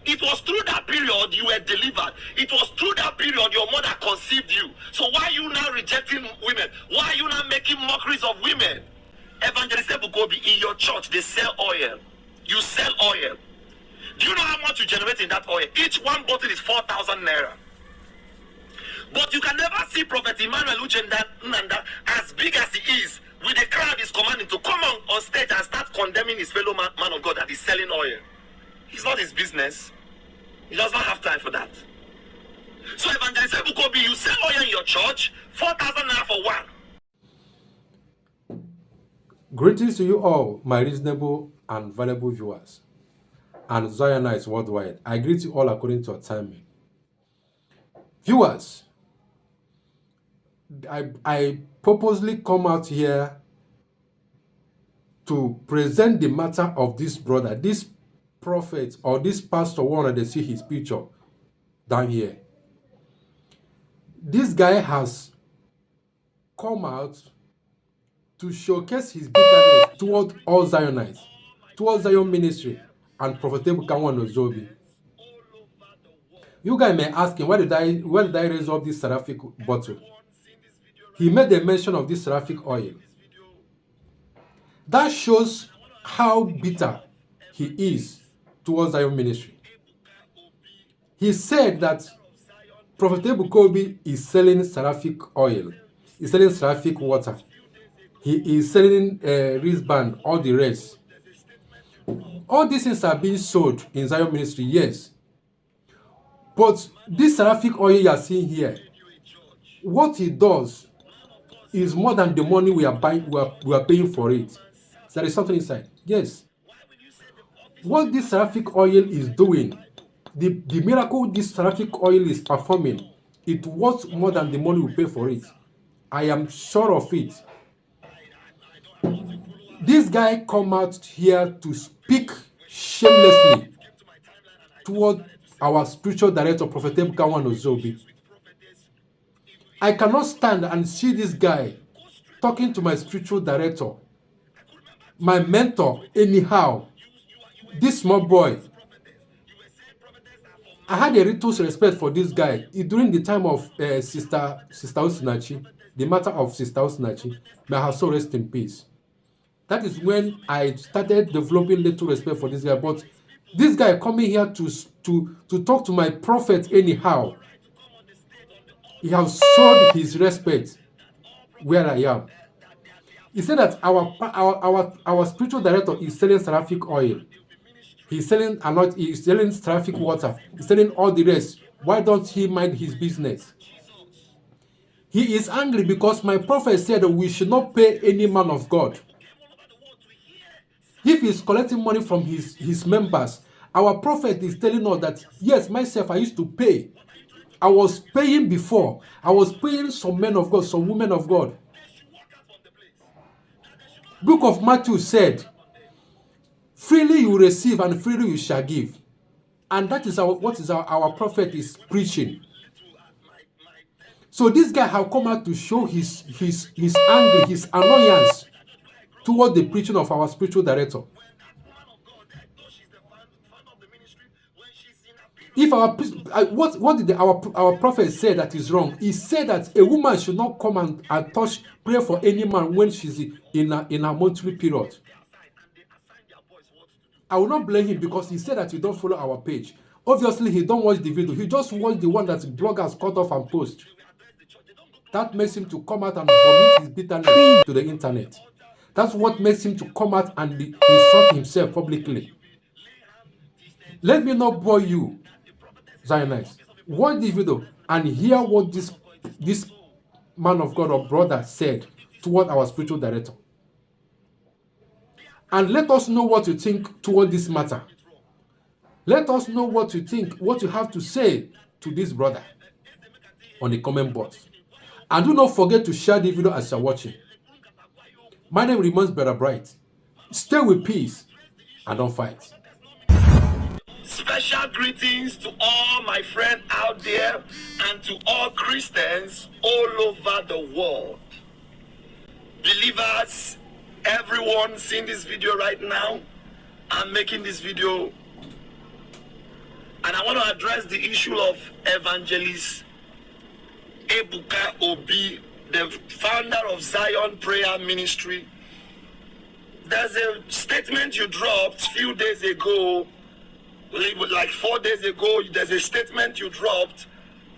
It was through that period you were delivered. It was through that period your mother conceived you. So why are you now rejecting women? Why are you now making mockeries of women? Evangelist Ebuka, in your church, they sell oil. You sell oil. Do you know how much you generate in that oil? Each one bottle is 4,000 naira. But you can never see Prophet Emmanuel Uchenanda as big as he is, with the crowd is commanding to come on stage and start condemning his fellow man of God that is selling oil. It's not his business. He does not have time for that. So Evangelist Ebuka, you sell oil in your church, 4,000 naira for one. Greetings to you all, my reasonable and valuable viewers and Zionites worldwide. I greet you all according to our timing. Viewers, I purposely come out here to present the matter of this brother, this prophet or this pastor. One they see his picture down here. This guy has come out to showcase his bitterness toward all Zionites, towards Zion ministry and Prophet Ebuka aga1nst. You guys may ask him, why did I raise up this seraphic bottle? He made a mention of this seraphic oil. That shows how bitter he is towards Zion ministry. He said that Prophet Ebuka is selling seraphic oil, he's selling seraphic water, he is selling wristband, all the rest. All these things are being sold in Zion ministry, yes. But this seraphic oil you are seeing here, what it does is more than the money we are buying, we are paying for it. There is something inside. Yes. What this seraphic oil is doing, the miracle this seraphic oil is performing, it worth more than the money we pay for it. I am sure of it. This guy come out here to speak shamelessly toward our spiritual director, Prophet Ebuka aga1nst. I cannot stand and see this guy talking to my spiritual director, my mentor, anyhow. This small boy. I had a little respect for this guy during the time of Sister s.h.a.r.e, the matter of Sister s.h.a.r.e. May her soul rest in peace. That is when I started developing little respect for this guy. But this guy coming here to talk to my prophet anyhow, he has sold his respect where I am. He said that our spiritual director is selling seraphic oil. He's selling he's selling seraphic water. He's selling all the rest. Why don't he mind his business? He is angry because my prophet said that we should not pay any man of God. If he's collecting money from his members, our prophet is telling us that, yes, myself, I used to pay. I was paying before. I was paying some men of God, some women of God. Book of Matthew said, freely you receive and freely you shall give. And that is what our prophet is preaching. So this guy have come out to show his anger, his annoyance toward the preaching of our spiritual director. If what did our prophet say that is wrong? He said that a woman should not come and pray for any man when she's in a monthly period. I will not blame him because he said that you don't follow our page. Obviously, he don't watch the video. He just watched the one that the bloggers cut off and post. That makes him to come out and vomit his bitterness to the internet. That's what makes him to come out and insult himself publicly. Let me not bore you, Zionites. Watch the video and hear what this man of God or brother said toward our spiritual director. And let us know what you think toward this matter. Let us know what you think, what you have to say to this brother on the comment box. And do not forget to share the video as you're watching. My name remains Brother Bright. Stay with peace and don't fight. Special greetings to all my friends out there and to all Christians all over the world. Believers, everyone seeing this video right now, I'm making this video want to address the issue of evangelist Ebuka Obi, the founder of Zion Prayer Ministry. There's a statement you dropped a few days ago, like 4 days ago. There's a statement you dropped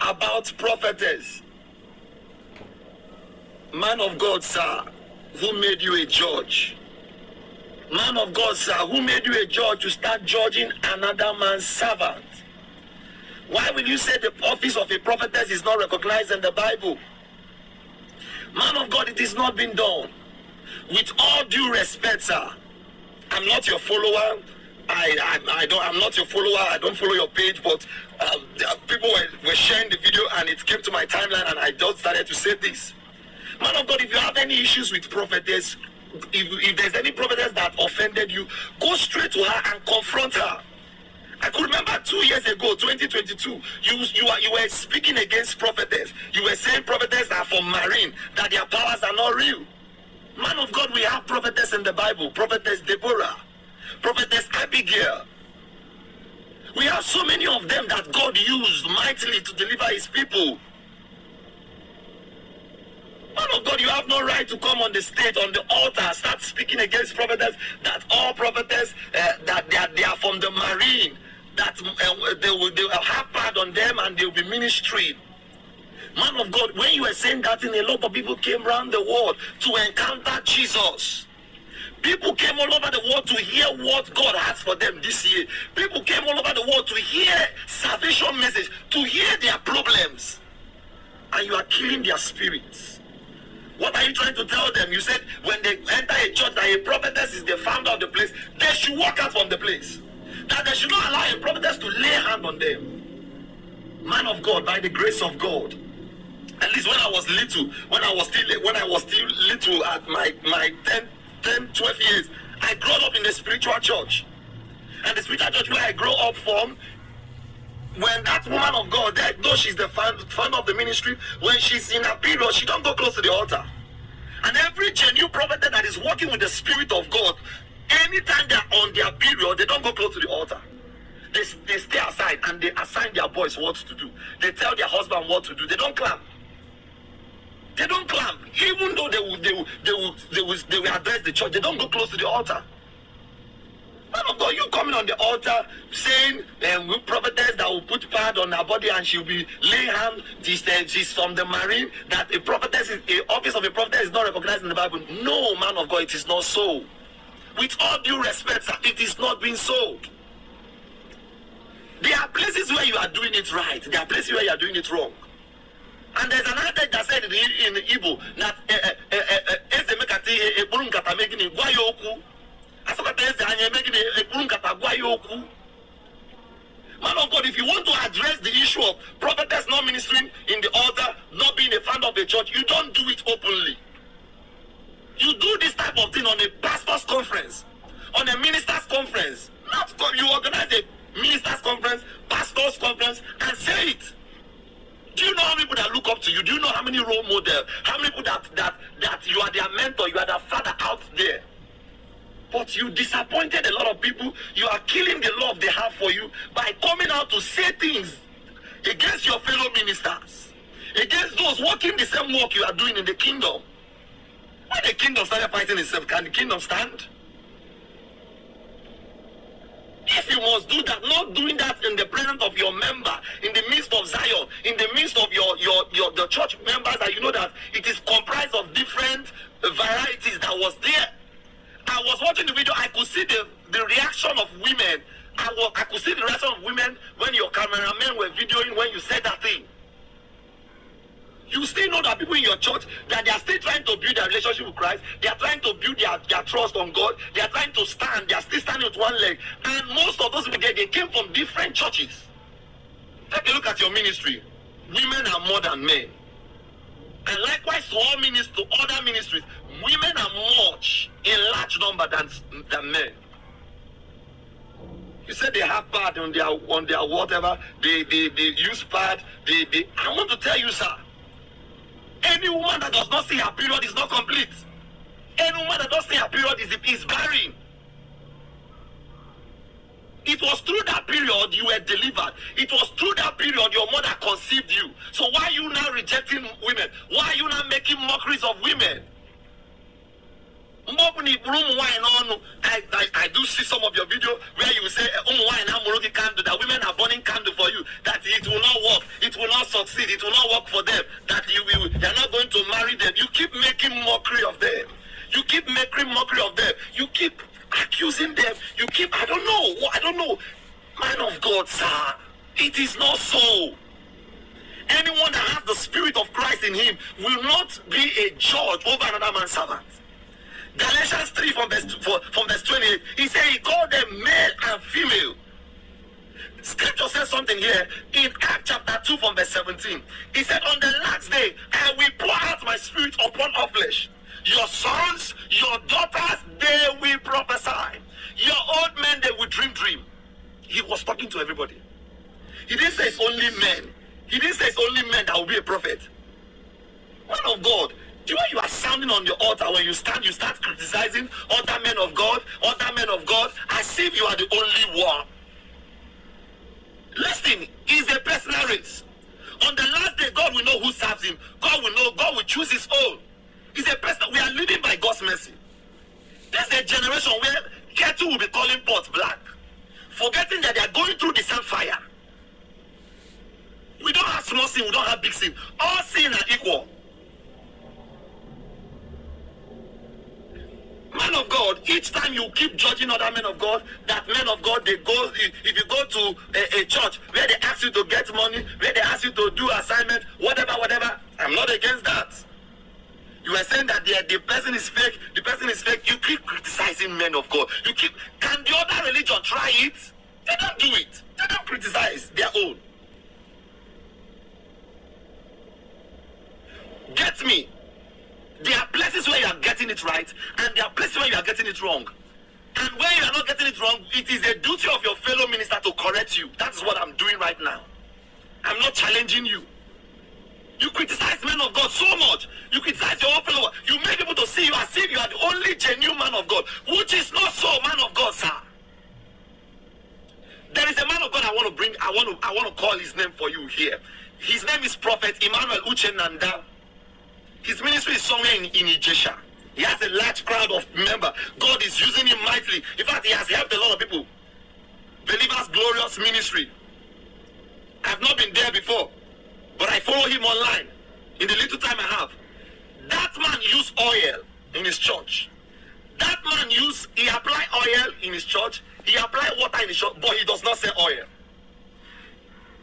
about prophetess. Man of God, sir, who made you a judge? Man of God, sir, who made you a judge to start judging another man's servant? Why will you say the office of a prophetess is not recognized in the Bible? Man of God, it is not been done. With all due respect, sir, I'm not your follower. I'm not your follower. I don't follow your page, but people were sharing the video and it came to my timeline and I just started to say this. Man of God, if you have any issues with prophetess, if there's any prophetess that offended you, go straight to her and confront her. I could remember 2 years ago, 2022, you were speaking against prophetess. You were saying prophetess are from marine, that their powers are not real. Man of God, we have prophetess in the Bible. Prophetess Deborah, prophetess Abigail. We have so many of them that God used mightily to deliver his people. Man of God, you have no right to come on the stage, on the altar, start speaking against prophetess, that all prophetess, that they are from the marine, that they will have part on them and they will be ministry. Man of God, when you were saying that, a lot of people came around the world to encounter Jesus. People came all over the world to hear what God has for them this year. People came all over the world to hear salvation message, to hear their problems. And you are killing their spirits. What are you trying to tell them? You said when they enter a church that a prophetess is the founder of the place, they should walk out from the place. That they should not allow a prophetess to lay hand on them. Man of God, by the grace of God, at least when I was little, when I was still little at my 10, 12 years, I grew up in the spiritual church. And the spiritual church where I grew up from, when that woman of God, though she's the founder of the ministry, when she's in her period, she don't go close to the altar. And every genuine prophet that is working with the Spirit of God, anytime they're on their period, they don't go close to the altar. They stay aside and they assign their boys what to do. They tell their husband what to do. They don't clap. They don't clap. Even though they will address the church, they don't go close to the altar. Man of God, you coming on the altar saying prophetess that will put pad on her body and she'll be laying hand. She's from the marine, that a prophetess is the office of a prophetess is not recognized in the Bible. No, man of God, it is not so. With all due respect, sir, it is not being so. There are places where you are doing it right. There are places where you are doing it wrong. And there's an adage that said in Igbo that man of God, if you want to address the issue of prophetess not ministering in the altar, not being a founder of the church, you don't do it openly. You do this type of thing on a pastor's conference, on a minister's conference. Not you organize a minister's conference, pastor's conference, and say it. Do you know how many people that look up to you? Do you know how many role models? How many people that you are their mentor, you are their father out there? But you disappointed a lot of people. You are killing the love they have for you by coming out to say things against your fellow ministers, against those working the same work you are doing in the kingdom. When the kingdom started fighting itself, can the kingdom stand? If you must do that, not doing that in the presence of your member, in the midst of Zion, in the midst of the church members, that you know that it is comprised of different varieties that was there. I was watching the video, I could see the reaction of women. I could see the reaction of women when your cameramen were videoing when you said that thing. You still know that people in your church, that they are still trying to build their relationship with Christ. They are trying to build their trust on God. They are trying to stand. They are still standing with one leg. And most of those people, they came from different churches. Take a look at your ministry. Women are more than men. And likewise to all ministries, to other ministries, women are much in large number than men. You said they have pad on their whatever. They use pad. I want to tell you, sir. Any woman that does not see her period is not complete. Any woman that does not see her period is barren. It was through that period you were delivered. It was through that period your mother conceived you. So why are you now rejecting women? Why are you now making mockeries of women? I do see some of your video where you say that women are burning candle for you, that it will not work, it will not succeed, it will not work for them, that you're not going to marry them. You keep making mockery of them. You keep making mockery of them. You keep accusing them. You keep, I don't know. Man of God, sir, it is not so. Anyone that has the Spirit of Christ in him will not be a judge over another man's servant. Galatians 3 from verse 28, he said he called them male and female. Scripture says something here in Acts chapter 2 from verse 17. He said, on the last day, I will pour out my Spirit upon all flesh. Your sons, your daughters, they will prophesy. Your old men, they will dream. He was talking to everybody. He didn't say it's only men. He didn't say it's only men that will be a prophet. Man of God, do you know you are sounding on the altar when you start criticizing other men of God, as if you are the only one. Listen, it's a personal race. On the last day, God will know who serves him. God will choose his own. It's a person. We are living by God's mercy. There's a generation where cattle will be calling pot black, forgetting that they are going through the same fire. We don't have small sin, we don't have big sin. All sin are equal. Man of God, each time you keep judging other men of God, that men of God, they go, if you go to a church where they ask you to get money, where they ask you to do assignment, whatever, I'm not against that. You are saying that the person is fake, you keep criticizing men of God. Can the other religion try it? They don't do it. They don't criticize their own. Get me? There are places where you are getting it right, and there are places where you are getting it wrong. And where you are not getting it wrong, it is a duty of your fellow minister to correct you. That is what I'm doing right now. I'm not challenging you. You criticize men of God so much. You criticize your own fellow. You make people to see you as if you are the only genuine man of God, which is not so, man of God, sir. There is a man of God I want to bring. I want to call his name for you here. His name is Prophet Emmanuel Uchenanda. His ministry is somewhere in Ijesha. He has a large crowd of members. God is using him mightily. In fact, he has helped a lot of people. Believers Glorious Ministry. I've not been there before, but I follow him online in the little time I have. That man used oil in his church. That man he apply oil in his church. He apply water in his church, but he does not sell oil.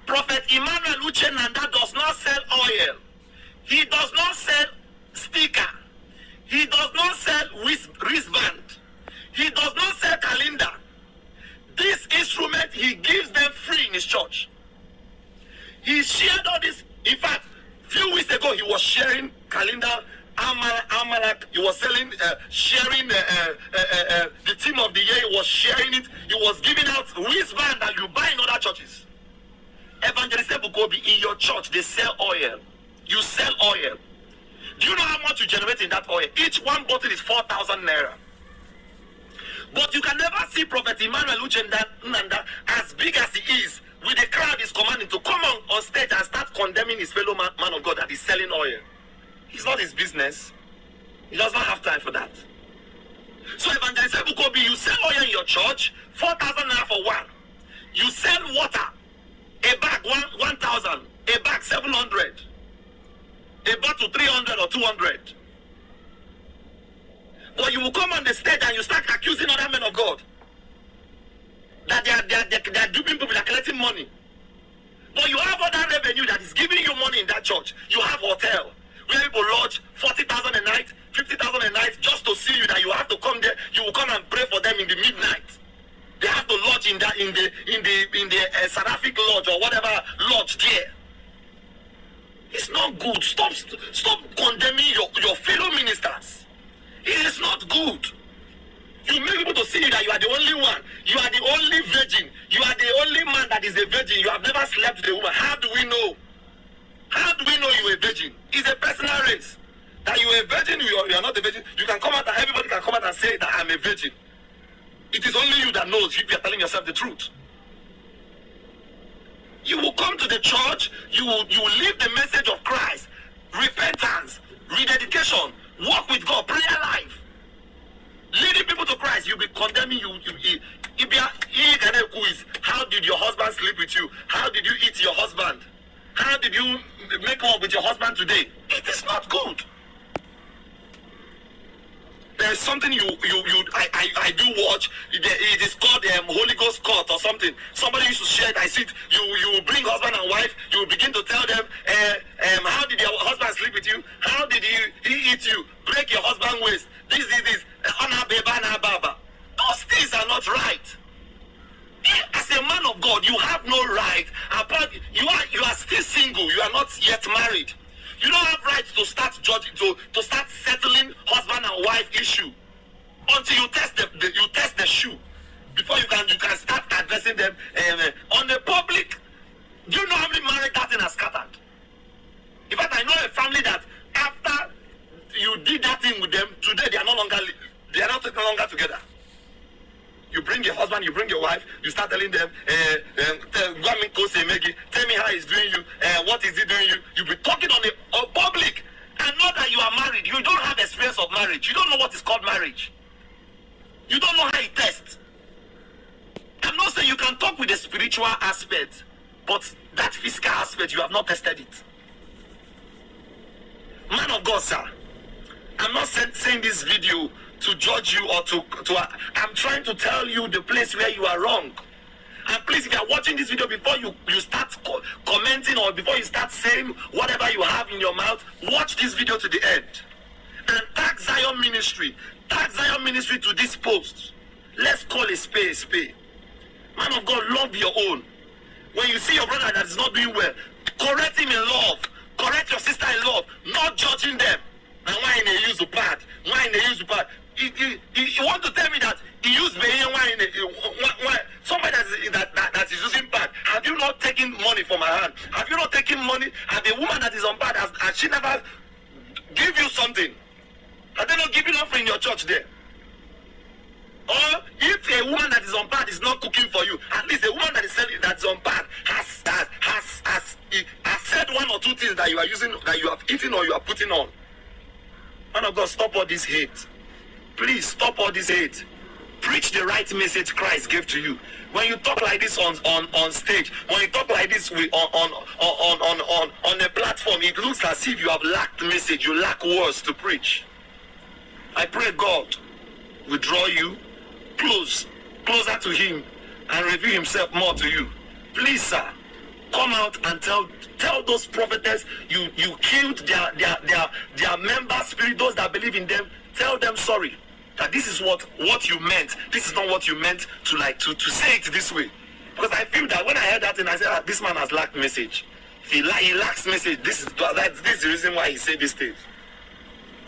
Prophet Emmanuel Uchenanda does not sell oil. He does not sell sticker. He does not sell wristband. He does not sell calendar. This instrument he gives them free in his church. He shared all this. In fact, few weeks ago he was sharing calendar. Amalak, he was sharing the team of the year. He was sharing it. He was giving out wristband that you buy in other churches. Evangelist Ebuka, in your church, they sell oil. You sell oil. Do you know how much you generate in that oil? Each one bottle is 4,000 naira. But you can never see Prophet Emmanuel Uchenanda as big as he is, with the crowd is commanding to come on stage and start condemning his fellow man of God that is selling oil. It's not his business. He does not have time for that. So Evangelist Ebuka, you sell oil in your church, 4,000 naira for one. You sell water, a bag 1,000, a bag 700. A bottle 300 or 200. But you will come on the stage and you start accusing other men of God that they are duping people, they are collecting money. But you have other revenue that is giving you money in that church. You have hotel where people lodge 40,000 a night, 50,000 a night just to see you, that you have to come there. You will come and pray for them in the midnight. They have to lodge in the seraphic lodge or whatever lodge there. It's not good. Stop condemning your fellow ministers. It is not good. You make people to see that you are the only one. You are the only virgin. You are the only man that is a virgin. You have never slept with a woman. How do we know? How do we know you are a virgin? It's a personal race. That you are a virgin, you are not a virgin. You can come out and everybody can come out and say that I'm a virgin. It is only you that knows if you are telling yourself the truth. You will come to the church, you will live the message of Christ, repentance, rededication, walk with God, prayer life, leading people to Christ. You'll be condemning you. How did your husband sleep with you? How did you eat your husband? How did you make up with your husband today? It is not good. There's something I do watch. It is called Holy Ghost Court or something. Somebody used to share it. I see it. You bring husband and wife. You begin to tell them, how did your husband sleep with you? How did he eat you? Break your husband's waist. This. Those things are not right. As a man of God, you have no right. You are still single. You are not yet married. You don't have rights to start judging, to start settling husband and wife issue until you test the shoe before you can start addressing them on the public. Do you know how many married that thing has scattered? In fact, I know a family that after you did that thing with them, today they are no longer together. You bring your husband, you bring your wife, you start telling them, tell me how he's doing you, what is he doing you. You'll be talking on the public, and not that you are married. You don't have experience of marriage. You don't know what is called marriage. You don't know how it tests. I'm not saying you can talk with the spiritual aspect, but that physical aspect, you have not tested it. Man of God, sir, I'm not saying this video to judge you or I'm trying to tell you the place where you are wrong. And please, if you are watching this video, before you start commenting or before you start saying whatever you have in your mouth, watch this video to the end. And tag Zion Ministry. Tag Zion Ministry to this post. Let's call a spade a spade. Man of God, love your own. When you see your brother that is not doing well, correct him in love. Correct your sister in love. Not judging them. And why they use the pad? Why they use the pad? You want to tell me that he used somebody that is using pad? Have you not taken money from her hand? Have you not taken money? And the woman that is on pad, has she never give you something? Have they not given offering in your church there? Or if a woman that is on pad is not cooking for you, at least a woman that is selling that's on pad has said one or two things that you are using, that you have eaten or you are putting on. Man of God, stop all this hate. Please stop all this hate. Preach the right message Christ gave to you. When you talk like this on stage, when you talk like this on a platform, it looks as if you have lacked message, you lack words to preach. I pray God will draw you closer to Him and reveal Himself more to you. Please, sir, come out and tell those prophetess you killed their member spirit, those that believe in them. Tell them sorry, that this is what you meant. This is not what you meant to say it this way. Because I feel that when I heard that thing, I said, this man has lacked message. He lacks message. This is the reason why he said these things.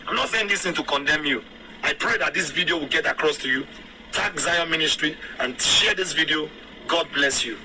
I'm not saying this thing to condemn you. I pray that this video will get across to you. Tag Zion Ministry and share this video. God bless you.